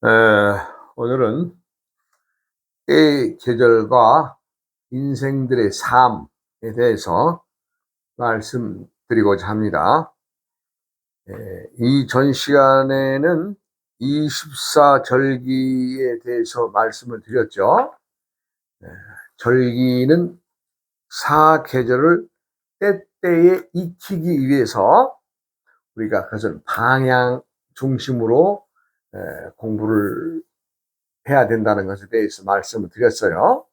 에, 오늘은 때의 계절과 인생들의 삶에 대해서 말씀드리고자 합니다. 이 전 시간에는 24절기에 대해서 말씀을 드렸죠. 에, 절기는 사계절을 때때에 익히기 위해서 우리가 그것을 방향 중심으로 공부를 해야 된다는 것에 대해서 말씀을 드렸어요.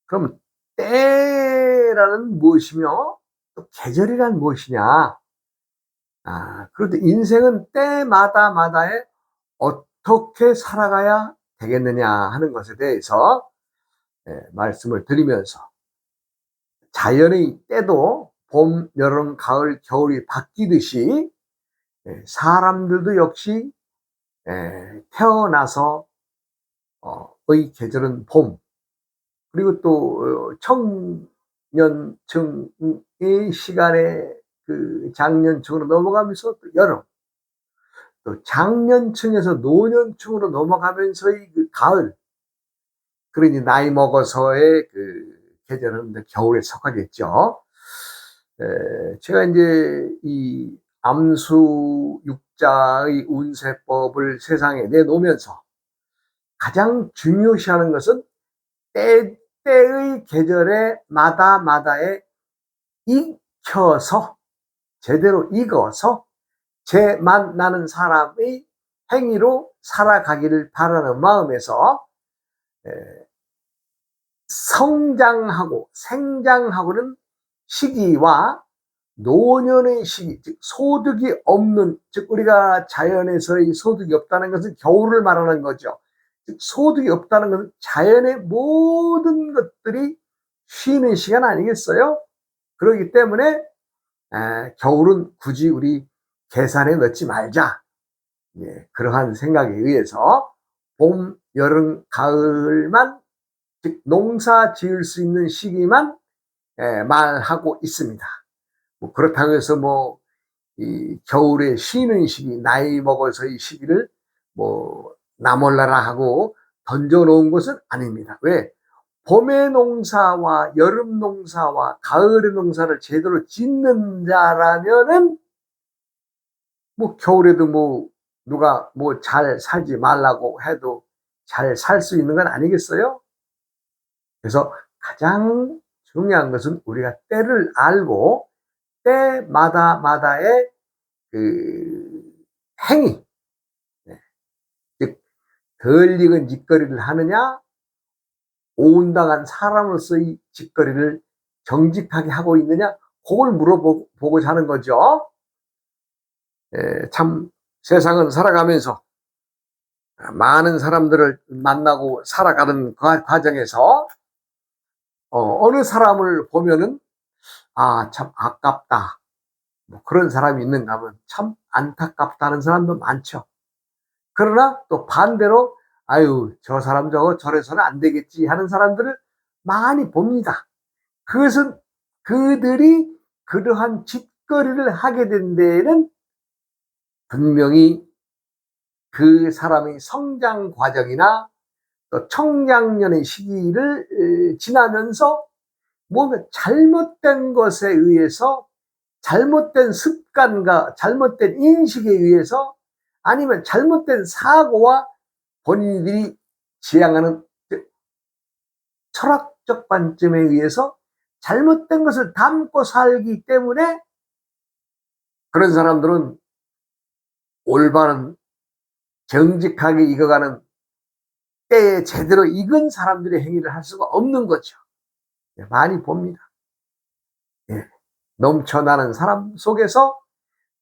그럼 때라는 무엇이며 또 계절이란 무엇이냐? 그런데 인생은 때마다마다에 어떻게 살아가야 되겠느냐 하는 것에 대해서 말씀을 드리면서 자연의 때도 봄, 여름, 가을, 겨울이 바뀌듯이 사람들도 역시 태어나서 의 계절은 봄, 그리고 또 청년층의 시간에 그 장년층으로 넘어가면서 또 여름, 또 장년층에서 노년층으로 넘어가면서의 그 가을, 그러니 나이 먹어서의 그 계절은 겨울에 속하겠죠. 제가 이제 이 암수 육자의 운세법을 세상에 내놓으면서 가장 중요시하는 것은 때때의 계절에 마다마다에 익혀서 제대로 익어서 제 만나는 사람의 행위로 살아가기를 바라는 마음에서 성장하고 생장하고는 시기와 노년의 시기, 즉 소득이 없는, 즉 우리가 자연에서의 소득이 없다는 것은 겨울을 말하는 거죠. 즉 소득이 없다는 것은 자연의 모든 것들이 쉬는 시간 아니겠어요? 그렇기 때문에 겨울은 굳이 우리 계산에 넣지 말자. 그러한 생각에 의해서 봄, 여름, 가을만, 즉 농사 지을 수 있는 시기만 말하고 있습니다. 뭐 그렇다고 해서 이 겨울에 쉬는 시기, 나이 먹어서의 시기를 나몰라라 하고 던져놓은 것은 아닙니다. 왜? 봄의 농사와 여름 농사와 가을의 농사를 제대로 짓는 자라면은 겨울에도 누가 잘 살지 말라고 해도 잘 살 수 있는 건 아니겠어요? 그래서 가장 중요한 것은 우리가 때를 알고 때마다마다의 그 행위, 즉 덜 익은 짓거리를 하느냐, 온당한 사람으로서의 짓거리를 정직하게 하고 있느냐, 그걸 물어보고자 하는 거죠. 참 세상은 살아가면서 많은 사람들을 만나고 살아가는 그 과정에서 어느 사람을 보면은 참 아깝다, 그런 사람이 있는가 하면 참 안타깝다는 사람도 많죠. 그러나 또 반대로 아유 저 사람 저거 저래서는 안 되겠지 하는 사람들을 많이 봅니다. 그것은 그들이 그러한 짓거리를 하게 된 데에는 분명히 그 사람의 성장 과정이나 또 청장년의 시기를 지나면서 뭔가 잘못된 것에 의해서, 잘못된 습관과 잘못된 인식에 의해서, 아니면 잘못된 사고와 본인들이 지향하는 철학적 관점에 의해서 잘못된 것을 담고 살기 때문에 그런 사람들은 올바른 정직하게 익어가는 때에 제대로 익은 사람들의 행위를 할 수가 없는 거죠. 많이 봅니다. 넘쳐나는 사람 속에서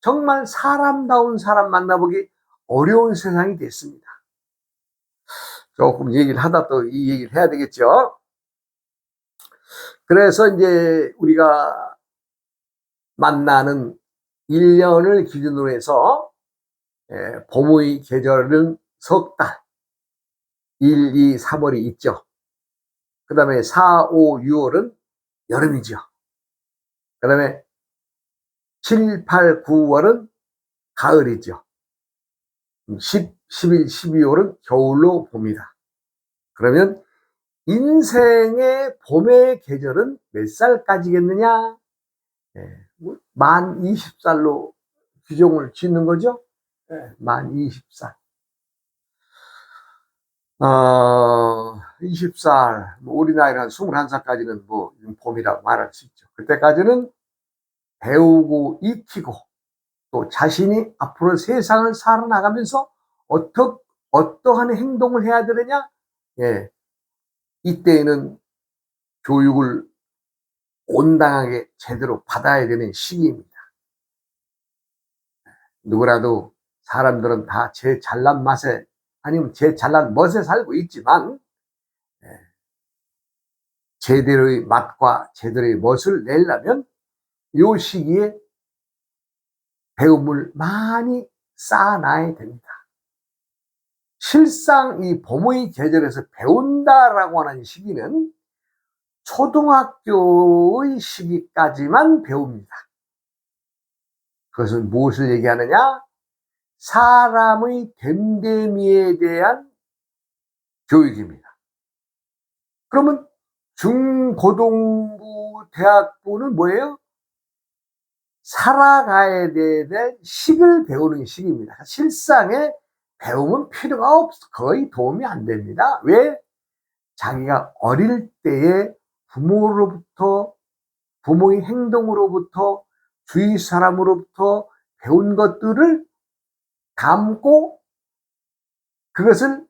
정말 사람다운 사람 만나보기 어려운 세상이 됐습니다. 조금 얘기를 하다 또 이 얘기를 해야 되겠죠. 그래서 이제 우리가 만나는 1년을 기준으로 해서 봄의 계절은 석 달, 1, 2, 3월이 있죠. 그 다음에 4, 5, 6월은 여름이죠. 그 다음에 7, 8, 9월은 가을이죠. 10, 11, 12월은 겨울로 봅니다. 그러면 인생의 봄의 계절은 몇 살까지겠느냐? 만 20살로 규정을 짓는 거죠. 만 20살. 20살, 우리 나이는 한 21살까지는 뭐 봄이라고 말할 수 있죠. 그때까지는 배우고 익히고 또 자신이 앞으로 세상을 살아나가면서 어떠한 행동을 해야 되느냐? 예, 이때에는 교육을 온당하게 제대로 받아야 되는 시기입니다. 누구라도 사람들은 다 제 잘난 맛에 아니면 제 잘난 멋에 살고 있지만 제대로의 맛과 제대로의 멋을 내려면 이 시기에 배움을 많이 쌓아놔야 됩니다. 실상 이 봄의 계절에서 배운다라고 하는 시기는 초등학교의 시기까지만 배웁니다. 그것은 무엇을 얘기하느냐? 사람의 됨됨이에 대한 교육입니다. 그러면 중고등부, 대학부는 뭐예요? 살아가야 될 식을 배우는 시기입니다. 실상에 배움은 필요가 없어. 거의 도움이 안 됩니다. 왜? 자기가 어릴 때에 부모의 행동으로부터, 주위 사람으로부터 배운 것들을 담고 그것을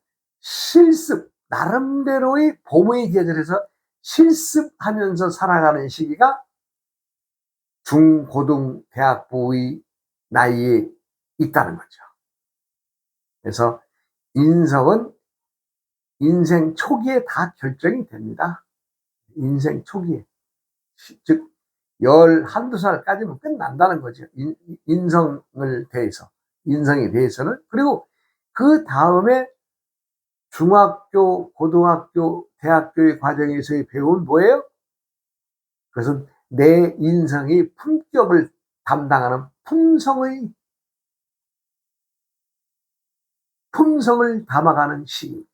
나름대로의 봄의 계절에서 실습하면서 살아가는 시기가 중고등 대학부의 나이에 있다는 거죠. 그래서 인성은 인생 초기에 다 결정이 됩니다. 인생 초기에. 즉 11~12살까지는 끝난다는 거죠. 인성에 대해서는. 그리고 그 다음에 중학교, 고등학교, 대학교의 과정에서의 배움은 뭐예요? 그것은 내 인성의 품격을 담당하는 품성을 담아가는 시기입니다.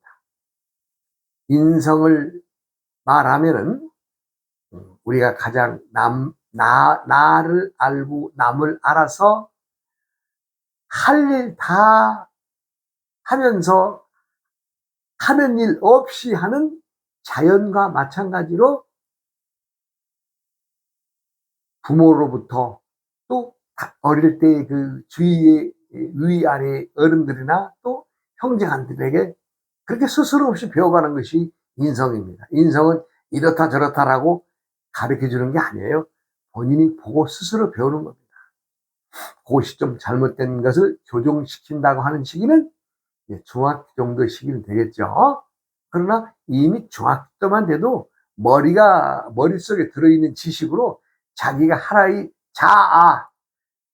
인성을 말하면은 우리가 가장 나를 알고 남을 알아서 할 일 다 하면서 하는 일 없이 하는 자연과 마찬가지로 부모로부터 또 어릴 때 그 주위의 위아래 어른들이나 또 형제간들에게 그렇게 스스로 없이 배워가는 것이 인성입니다. 인성은 이렇다 저렇다라고 가르쳐 주는 게 아니에요. 본인이 보고 스스로 배우는 겁니다. 그것이 좀 잘못된 것을 교정시킨다고 하는 시기는 중학교 정도 시기는 되겠죠. 그러나 이미 중학교 때만 돼도 머릿속에 들어있는 지식으로 자기가 하나의 자아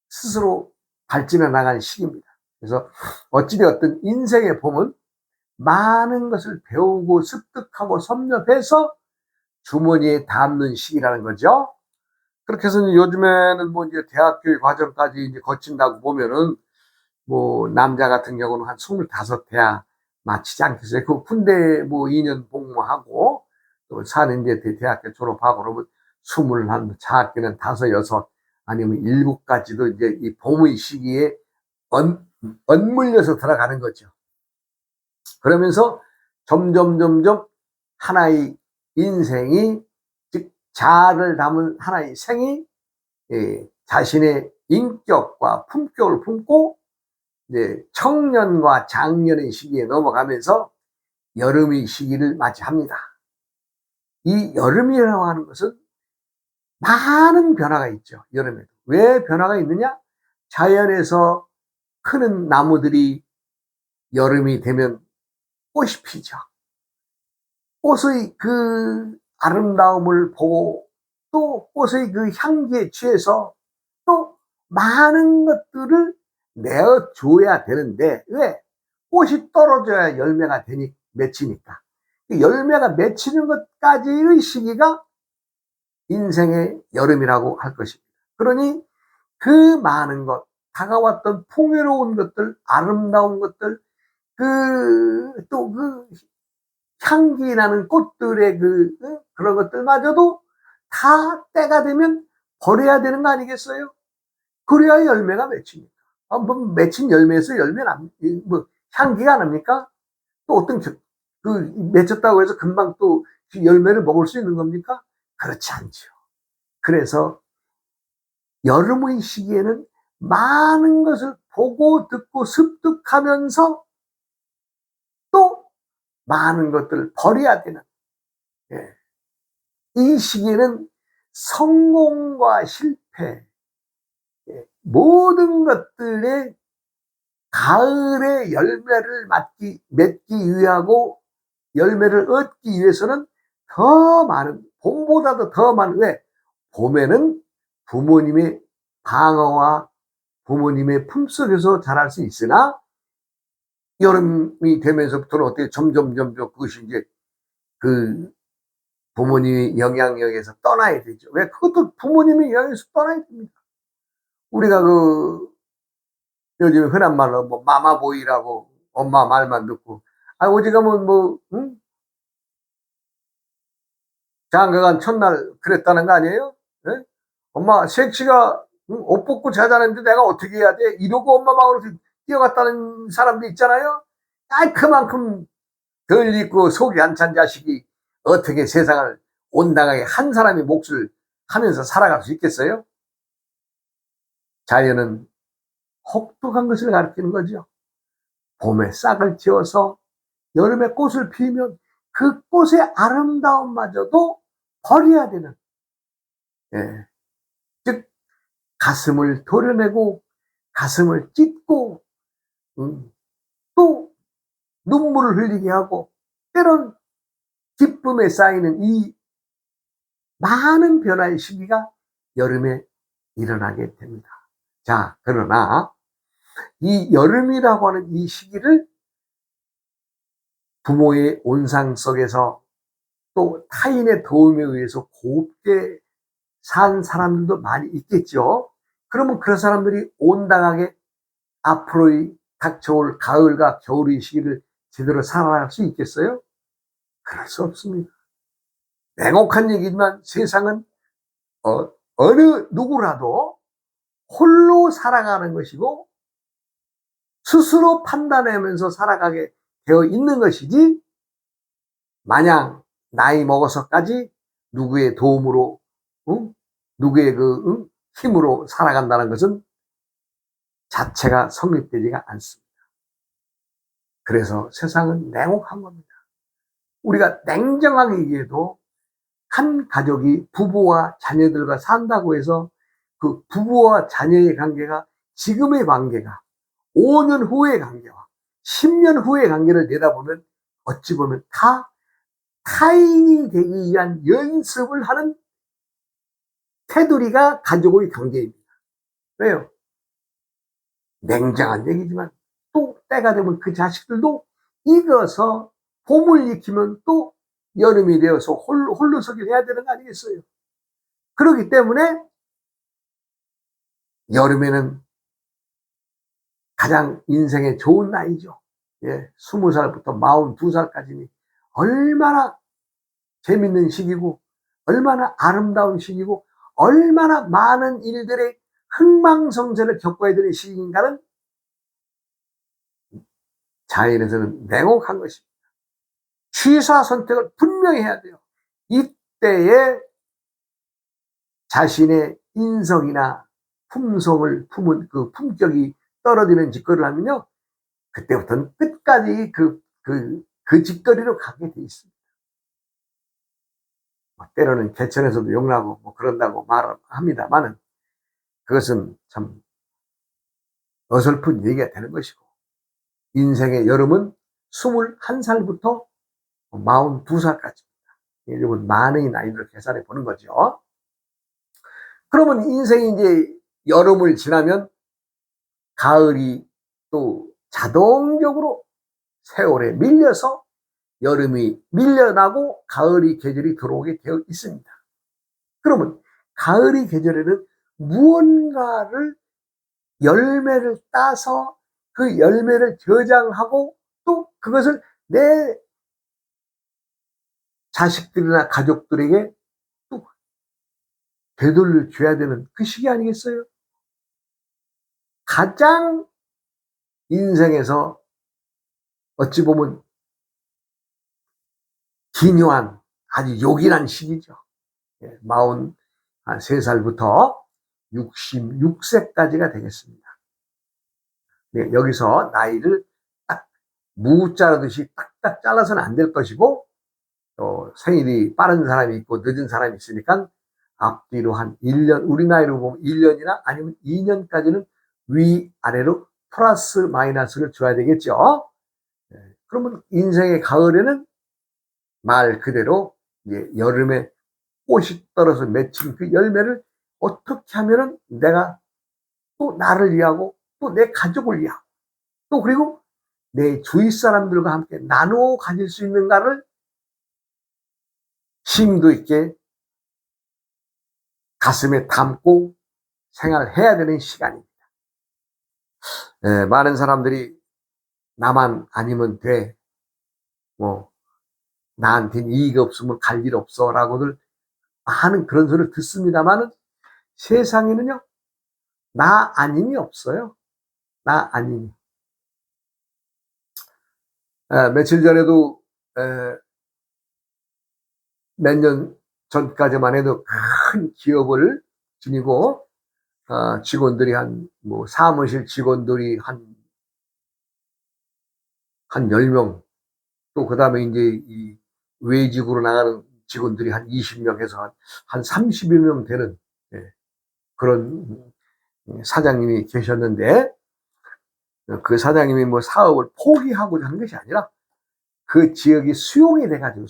스스로 발전해 나가는 시기입니다. 그래서 어찌되었든 인생에 보면 많은 것을 배우고 습득하고 섭렵해서 주머니에 담는 시기라는 거죠. 그렇게 해서 요즘에는 뭐 이제 대학교의 과정까지 이제 거친다고 보면은 뭐 남자 같은 경우는 한 25 돼야 마치지 않겠어요. 그 군대 뭐 2년 복무하고 또 4년 이제 대학교 졸업하고 그러면 20, 한 자학기는 5, 6 아니면 7까지도 이제 이 봄의 시기에 엇물려서 들어가는 거죠. 그러면서 점점 하나의 인생이, 즉 자아를 담은 하나의 생이 자신의 인격과 품격을 품고 이제 청년과 장년의 시기에 넘어가면서 여름의 시기를 맞이합니다. 이 여름이라고 하는 것은 많은 변화가 있죠. 여름에도. 왜 변화가 있느냐? 자연에서 크는 나무들이 여름이 되면 꽃이 피죠. 꽃의 그 아름다움을 보고 또 꽃의 그 향기에 취해서 또 많은 것들을 내어줘야 되는데, 왜? 꽃이 떨어져야 열매가 맺히니까. 열매가 맺히는 것까지의 시기가 인생의 여름이라고 할 것입니다. 그러니 그 많은 것 다가왔던 풍요로운 것들, 아름다운 것들, 또 향기 나는 꽃들의 그런 것들마저도 다 때가 되면 버려야 되는 거 아니겠어요? 그래야 열매가 맺힙니까? 뭐 맺힌 열매에서 향기가 납니까? 또 어떤 맺혔다고 해서 금방 또 열매를 먹을 수 있는 겁니까? 그렇지 않죠. 그래서 여름의 시기에는 많은 것을 보고 듣고 습득하면서 또 많은 것들을 버려야 되는, 예. 이 시기에는 성공과 실패, 모든 것들의 가을의 열매를 맺기 위하고 열매를 얻기 위해서는 더 많은, 봄보다도 더 많은, 왜? 봄에는 부모님의 방어와 부모님의 품속에서 자랄 수 있으나 여름이 되면서부터는 어떻게 점점 그것이 이제 부모님의 영향력에서 떠나야 되죠. 왜? 그것도 부모님의 영향에서 떠나야 됩니다. 우리가 요즘 흔한 말로 뭐 마마보이라고 엄마 말만 듣고, 어지간하면 응? 장가간 첫날 그랬다는 거 아니에요? 네? 엄마 섹시가 옷 벗고 자자는데 내가 어떻게 해야 돼? 이러고 엄마 방으로 뛰어갔다는 사람도 있잖아요. 그만큼 덜 입고 속이 안 찬 자식이 어떻게 세상을 온당하게 한 사람의 몫을 하면서 살아갈 수 있겠어요? 자연은 혹독한 것을 가르치는 거죠. 봄에 싹을 틔워서 여름에 꽃을 피우면 그 꽃의 아름다움마저도 버려야 되는, 예. 즉 가슴을 도려내고 가슴을 찢고 또 눈물을 흘리게 하고 때론 기쁨에 쌓이는 이 많은 변화의 시기가 여름에 일어나게 됩니다. 자, 그러나 이 여름이라고 하는 이 시기를 부모의 온상 속에서 또 타인의 도움에 의해서 곱게 산 사람들도 많이 있겠죠. 그러면 그런 사람들이 온당하게 앞으로의 닥쳐올 가을과 겨울의 시기를 제대로 살아갈 수 있겠어요? 그럴 수 없습니다. 냉혹한 얘기지만 세상은 어느 누구라도 홀로 살아가는 것이고 스스로 판단하면서 살아가게 되어 있는 것이지, 마냥 나이 먹어서까지 누구의 도움으로, 누구의 힘으로 살아간다는 것은 자체가 성립되지가 않습니다. 그래서 세상은 냉혹한 겁니다. 우리가 냉정하게 얘기해도 한 가족이 부부와 자녀들과 산다고 해서 그 부부와 자녀의 관계가 지금의 관계가 5년 후의 관계와 10년 후의 관계를 내다보면 어찌 보면 다 타인이 되기 위한 연습을 하는 테두리가 가족의 관계입니다. 왜요? 냉정한 얘기지만 또 때가 되면 그 자식들도 익어서 봄을 익히면 또 여름이 되어서 홀로서기 해야 되는 거 아니겠어요? 그렇기 때문에 여름에는 가장 인생에 좋은 나이죠. 예, 20살부터 42살까지니 얼마나 재밌는 시기고 얼마나 아름다운 시기고 얼마나 많은 일들의 흥망성쇠를 겪어야 되는 시기인가는 자연에서는 냉혹한 것입니다. 취사 선택을 분명히 해야 돼요. 이때에 자신의 인성이나 품성을 품은 그 품격이 떨어지는 짓거리를 하면요, 그때부터는 끝까지 그 짓거리로 가게 돼 있습니다. 때로는 개천에서도 욕나고 그런다고 말합니다만은 그것은 참 어설픈 얘기가 되는 것이고, 인생의 여름은 21살부터 42살까지입니다. 여러분 만의 나이를 계산해 보는 거죠. 그러면 인생이 이제 여름을 지나면 가을이 또 자동적으로 세월에 밀려서 여름이 밀려나고 가을이 계절이 들어오게 되어 있습니다. 그러면 가을이 계절에는 무언가를 열매를 따서 그 열매를 저장하고 또 그것을 내 자식들이나 가족들에게 또 되돌려 줘야 되는 그 시기 아니겠어요? 가장 인생에서 어찌 보면 기묘한 아주 요긴한 시기죠. 43살부터 66세까지가 되겠습니다. 네, 여기서 나이를 딱 무자르듯이 딱딱 잘라서는 안 될 것이고, 생일이 빠른 사람이 있고 늦은 사람이 있으니까 앞뒤로 한 1년, 우리 나이로 보면 1년이나 아니면 2년까지는 위아래로 플러스 마이너스를 줘야 되겠죠. 그러면 인생의 가을에는 말 그대로 여름에 꽃이 떨어서 맺힌 그 열매를 어떻게 하면은 내가 또 나를 위하고 또 내 가족을 위하고 또 그리고 내 주위 사람들과 함께 나누어 가질 수 있는가를 심도 있게 가슴에 담고 생활해야 되는 시간입니다. 많은 사람들이 나만 아니면 돼. 나한테는 이익이 없으면 갈 일 없어. 라고들 많은 그런 소리를 듣습니다만은 세상에는요, 나 아님이 없어요. 나 아님이. 며칠 전에도 몇 년 전까지만 해도 큰 기업을 지니고 직원들이 사무실 직원들이 한 10명, 또 그다음에 이제 이 외직으로 나가는 직원들이 한 20명 해서 한 30여 명 되는 그런 사장님이 계셨는데, 그 사장님이 뭐 사업을 포기하고자 하는 것이 아니라 그 지역이 수용이 돼가지고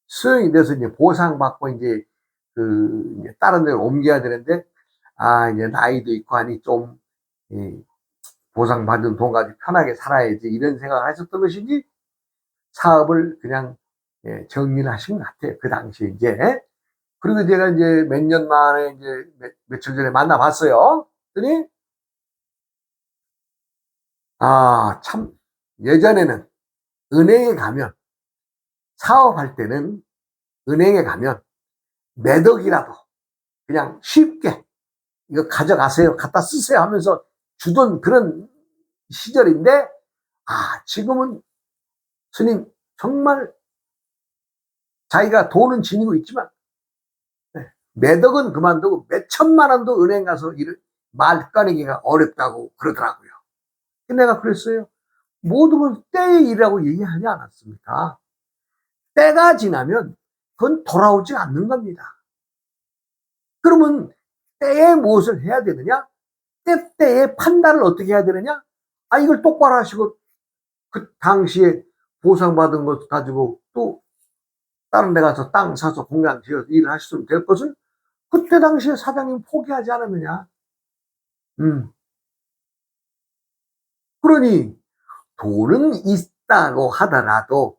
수용이 돼서 이제 보상받고 이제 이제 다른 데로 옮겨야 되는데, 이제 나이도 있고 하니 좀 보상받은 돈 가지고 편하게 살아야지 이런 생각을 하셨던 것인지 사업을 그냥 정리를 하신 것 같아요. 그 당시에 이제. 그리고 제가 이제 몇 년 만에 이제 며칠 전에 만나봤어요. 그랬더니 참 예전에는 은행에 가면 사업할 때는 은행에 가면 몇 억이라도 그냥 쉽게 이거 가져가세요, 갖다 쓰세요 하면서 주던 그런 시절인데, 지금은 스님 정말 자기가 돈은 지니고 있지만 몇 억은 그만두고 몇 천만 원도 은행 가서 말 꺼내기가 어렵다고 그러더라고요. 내가 그랬어요. 모든 건 때의 일이라고 얘기하지 않았습니까? 때가 지나면 그건 돌아오지 않는 겁니다. 그러면 때에 무엇을 해야 되느냐? 때때의 판단을 어떻게 해야 되느냐? 이걸 똑바로 하시고 그 당시에 보상받은 것 가지고 또 다른 데 가서 땅 사서 공장 지어서 일을 하셨으면 될 것을 그때 당시에 사장님 포기하지 않았느냐? 그러니 돈은 있다고 하더라도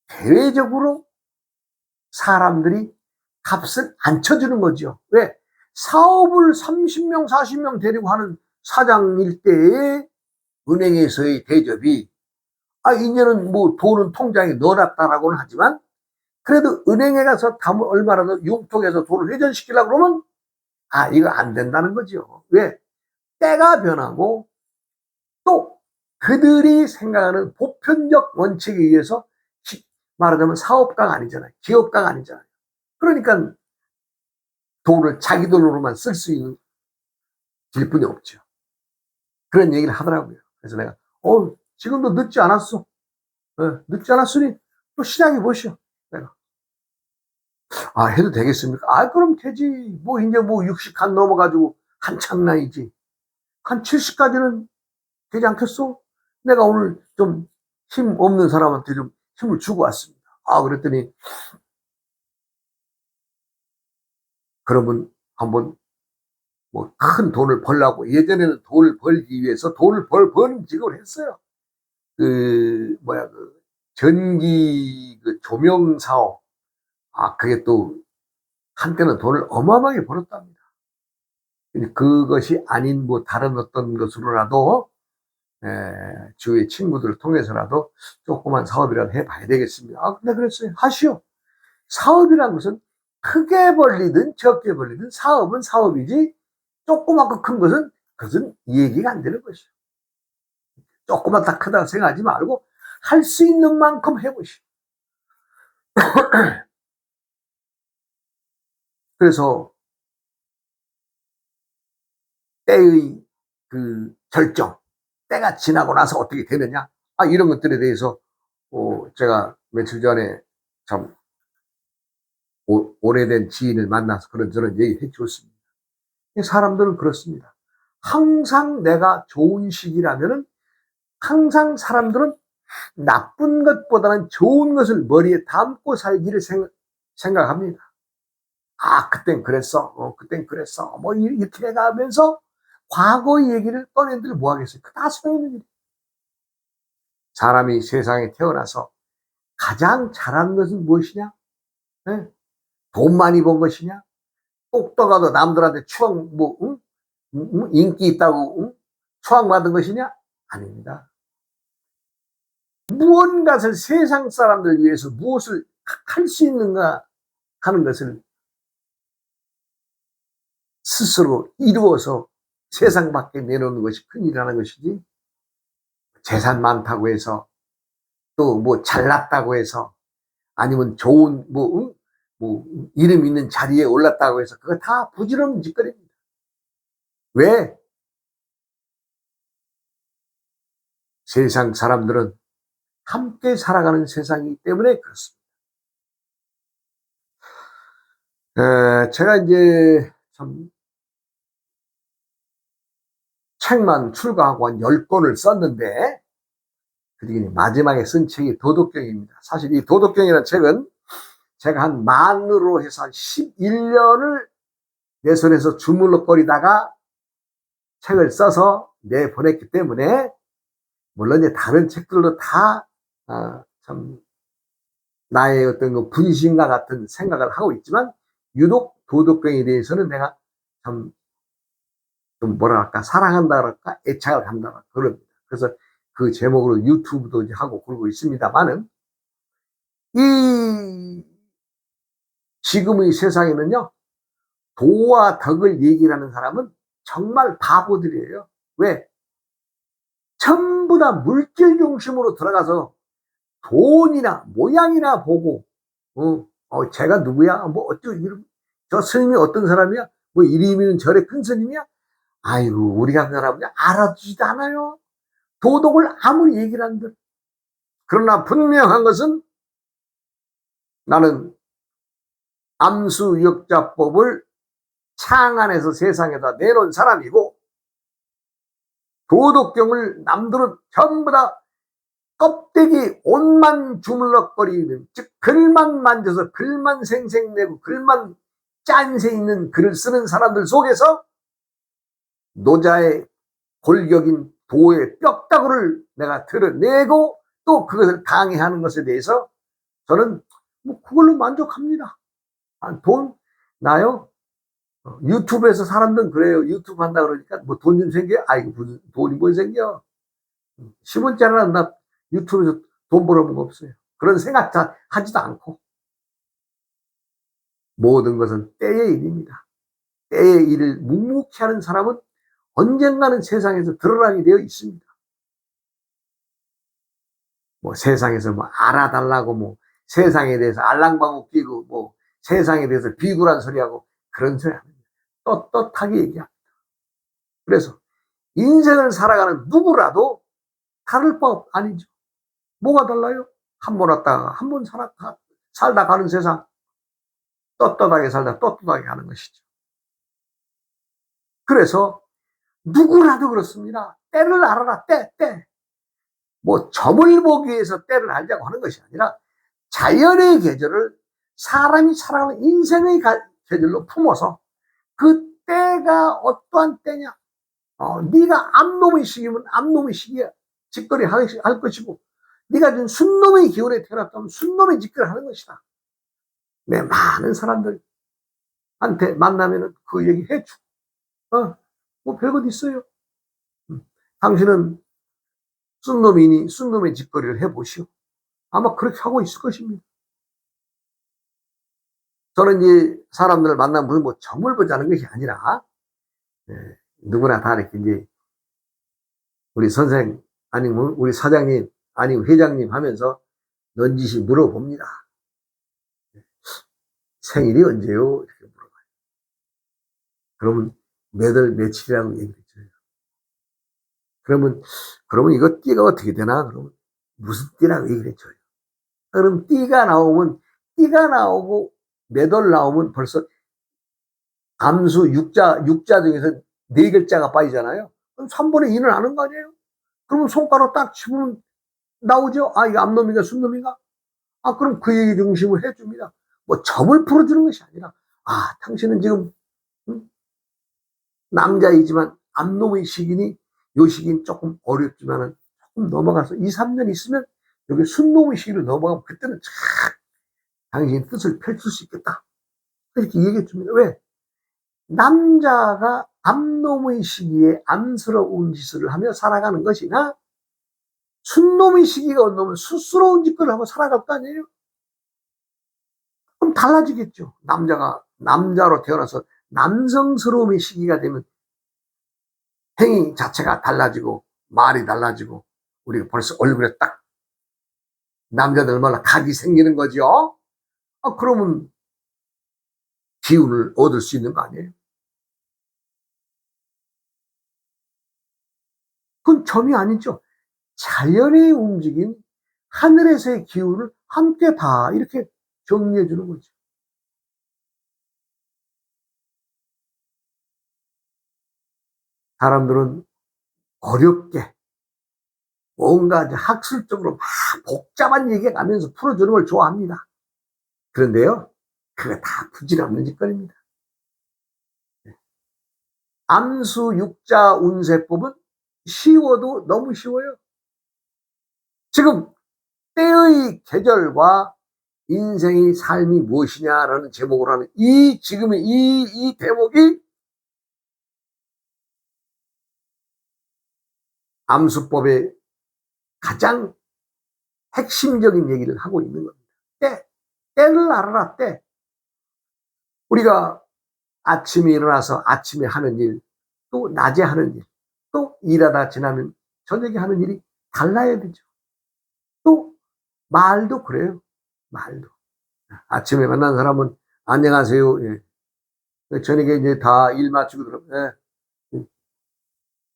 대외적으로 사람들이 값을 안 쳐주는 거죠. 왜? 사업을 30명, 40명 데리고 하는 사장일 때에 은행에서의 대접이, 이제는 뭐 돈은 통장에 넣어놨다라고는 하지만, 그래도 은행에 가서 얼마라도 융통해서 돈을 회전시키려고 그러면, 이거 안 된다는 거죠. 왜? 때가 변하고, 또 그들이 생각하는 보편적 원칙에 의해서 말하자면 사업가가 아니잖아요. 기업가가 아니잖아요. 그러니까 돈을 자기 돈으로만 쓸 수 있는 길뿐이 없죠. 그런 얘기를 하더라고요. 그래서 내가 지금도 늦지 않았어. 늦지 않았으니 또 시작해 보시오. 내가 해도 되겠습니까? 그럼 되지. 뭐 이제 뭐 60 간 넘어가지고 한참 나이지. 한 70까지는 되지 않겠어? 내가 오늘 좀 힘 없는 사람한테 좀 힘을 주고 왔습니다. 그랬더니 그러면 한번 뭐 큰 돈을 벌라고, 예전에는 돈을 벌기 위해서 돈을 버는 직업을 했어요. 전기 조명 사업. 그게 또 한때는 돈을 어마어마하게 벌었답니다. 그것이 아닌 뭐 다른 어떤 것으로라도 주위의 친구들을 통해서라도 조그만 사업이라도 해봐야 되겠습니다. 아, 근데 그랬어요. 하시오. 사업이란 것은 크게 벌리든 적게 벌리든 사업은 사업이지 조그맣고 큰 것은 그것은 얘기가 안 되는 것이요. 조그맣다 크다 생각하지 말고 할 수 있는 만큼 해보시오. 그래서 때의 그 결정, 때가 지나고 나서 어떻게 되느냐, 이런 것들에 대해서 제가 며칠 전에 참 오래된 지인을 만나서 그런저런 얘기해 줬습니다. 사람들은 그렇습니다. 항상 내가 좋은 시기라면은 항상 사람들은 나쁜 것보다는 좋은 것을 머리에 담고 살기를 생각합니다. 그땐 그랬어. 그땐 그랬어. 뭐 이렇게 해가면서 과거 얘기를 꺼낸들 뭐 하겠어요. 그 다 소용있는 일이에요. 사람이 세상에 태어나서 가장 잘하는 것은 무엇이냐? 네? 돈 많이 번 것이냐? 똑똑하도 남들한테 인기 있다고 추앙받은 것이냐? 아닙니다. 무언가를 세상 사람들 위해서 무엇을 할 수 있는가 하는 것을 스스로 이루어서 세상 밖에 내놓는 것이 큰일이라는 것이지, 재산 많다고 해서 또 뭐 잘났다고 해서 아니면 좋은 이름 있는 자리에 올랐다고 해서 그거 다 부질없는 짓거리입니다. 왜? 세상 사람들은 함께 살아가는 세상이기 때문에 그렇습니다. 제가 이제 참 책만 출간하고 한 10권을 썼는데 그중에 마지막에 쓴 책이 도덕경입니다. 사실 이 도덕경이라는 책은 제가 한 만으로 해서 한 11년을 내 손에서 주물럭거리다가 책을 써서 내보냈기 때문에, 물론 이제 다른 책들도 다 참 나의 어떤 그 분신과 같은 생각을 하고 있지만, 유독 도덕경에 대해서는 내가 참 좀 뭐랄까 사랑한다 그럴까 애착을 한다 그럽니다. 그래서 그 제목으로 유튜브도 이제 하고 그러고 있습니다만은, 이 지금의 세상에는요, 도와 덕을 얘기를 하는 사람은 정말 바보들이에요. 왜? 전부 다 물질 중심으로 들어가서 돈이나 모양이나 보고, 제가 누구야? 뭐 어쩌고 이름, 저 스님이 어떤 사람이야? 뭐 이름이는 저래 큰 스님이야? 아이고, 우리 같은 사람은 알아주지도 않아요. 도덕을 아무리 얘기를 한들. 그러나 분명한 것은 나는 암수역자법을 창안해서 세상에다 내놓은 사람이고, 도덕경을 남들은 전부 다 껍데기 옷만 주물럭거리는, 즉 글만 만져서 글만 생색내고 글만 짠새 있는 글을 쓰는 사람들 속에서 노자의 골격인 도의 뼈다구를 내가 드러내고 또 그것을 강의하는 것에 대해서 저는 뭐 그걸로 만족합니다. 돈 나요? 유튜브에서 사람들은 그래요. 유튜브 한다 그러니까 뭐 돈 좀 생겨? 아이고, 무슨 돈이 뭘 생겨? 10원짜리나 나 유튜브에서 돈 벌어본 거 없어요. 그런 생각 다 하지도 않고. 모든 것은 때의 일입니다. 때의 일을 묵묵히 하는 사람은 언젠가는 세상에서 드러나게 되어 있습니다. 뭐 세상에서 뭐 알아달라고 뭐 세상에 대해서 알랑방울 끼고 뭐 세상에 대해서 비굴한 소리하고 그런 소리 합니다. 떳떳하게 얘기합니다. 그래서 인생을 살아가는 누구라도 다를 바 아니죠. 뭐가 달라요? 한 번 왔다가 한 번 살다 가는 세상. 떳떳하게 살다 떳떳하게 가는 것이죠. 그래서 누구라도 그렇습니다. 때를 알아라. 때. 뭐 점을 보기 위해서 때를 알자고 하는 것이 아니라 자연의 계절을 사람이 살아가는 인생의 계절로 품어서 그 때가 어떠한 때냐. 네가 암놈의 시기면 암놈의 시기야. 짓거리 할 것이고, 네가 준 순놈의 기운에 태어났다면 순놈의 짓거리 하는 것이다. 내 많은 사람들한테 만나면은 그 얘기 해주고, 뭐 별것 있어요. 당신은 순놈이니 순놈의 짓거리를 해보시오. 아마 그렇게 하고 있을 것입니다. 저는 이제 사람들을 만나면 무슨 뭐 점을 보자는 것이 아니라, 예, 누구나 다 이렇게 이제 우리 선생, 아니면 우리 사장님, 아니면 회장님 하면서 넌지시 물어봅니다. 생일이 언제요? 이렇게 물어봐요. 그러면 몇 월 며칠이라고 얘기를 해줘요. 그러면 이거 띠가 어떻게 되나? 그러면 무슨 띠라고 얘기를 해줘요. 그럼 띠가 나오고 몇 월 나오면 벌써 암수 육자 중에서 네 글자가 빠지잖아요. 그럼 3분의 2는 아는 거 아니에요? 그러면 손가락 딱 치면 나오죠? 아, 이거 암놈인가 순놈인가? 아, 그럼 그 얘기 중심을 해줍니다. 뭐 점을 풀어주는 것이 아니라, 아, 당신은 지금 남자이지만 암놈의 시기니 요 시기는 조금 어렵지만은 조금 넘어가서 2, 3년 있으면 여기 순놈의 시기로 넘어가면 그때는 참 당신의 뜻을 펼칠 수 있겠다. 이렇게 얘기해 줍니다. 왜? 남자가 암놈의 시기에 암스러운 짓을 하며 살아가는 것이나 순놈의 시기가 온놈은 수스러운 짓을 하고 살아갈 거 아니에요? 그럼 달라지겠죠. 남자로 태어나서 남성스러움의 시기가 되면 행위 자체가 달라지고 말이 달라지고 우리가 벌써 얼굴에 딱 남자들마다 각이 생기는 거죠. 아, 그러면 기운을 얻을 수 있는 거 아니에요? 그건 점이 아니죠. 자연의 움직임, 하늘에서의 기운을 함께 다 이렇게 정리해 주는 거죠. 사람들은 어렵게 뭔가 이제 학술적으로 막 복잡한 얘기 가면서 풀어주는 걸 좋아합니다. 그런데요, 그거 다 부질없는 짓거리입니다. 암수 육자 운세법은 쉬워도 너무 쉬워요. 지금 때의 계절과 인생의 삶이 무엇이냐라는 제목으로 하는 지금의 이 대목이 암수법의 가장 핵심적인 얘기를 하고 있는 겁니다. 때를 알아라, 때. 우리가 아침에 일어나서 아침에 하는 일, 또 낮에 하는 일, 또 일하다 지나면 저녁에 하는 일이 달라야 되죠. 또 말도 그래요. 말도. 아침에 만난 사람은 안녕하세요. 예. 저녁에 이제 다 일 마치고 들어가면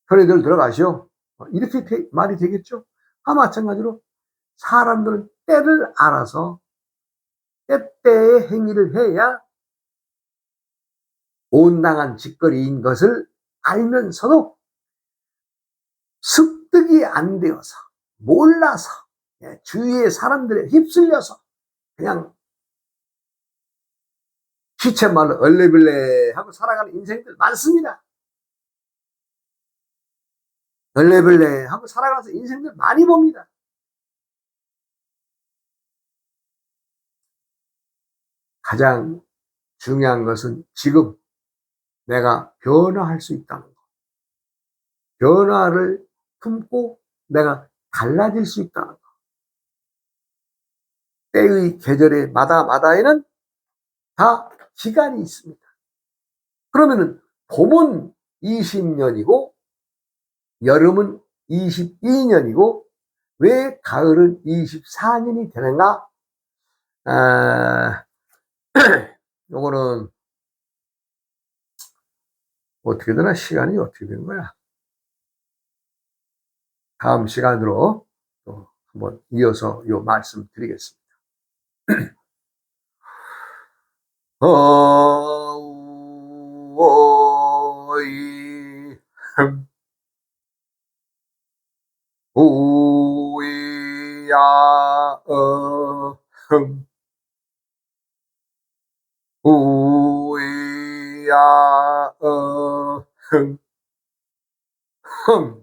편의들 들어가시오. 이렇게 말이 되겠죠. 마찬가지로 사람들은 때를 알아서 때때의 행위를 해야 온당한 짓거리인 것을 알면서도 습득이 안 되어서 몰라서 주위의 사람들에 휩쓸려서 그냥 기체말로 얼레벌레 하고 살아가는 인생들 많습니다. 얼레벌레 하고 살아가면서 인생들 많이 봅니다. 가장 중요한 것은 지금 내가 변화할 수 있다는 것. 변화를 품고 내가 달라질 수 있다는 것. 때의 계절의 마다에는 다 기간이 있습니다. 그러면은 봄은 20년이고 여름은 22년이고 왜 가을은 24년이 되는가? 요거는 어떻게 되나? 시간이 어떻게 되는 거야? 다음 시간으로 또 한번 이어서 요 말씀 드리겠습니다. 어이 오이야 오이야 흥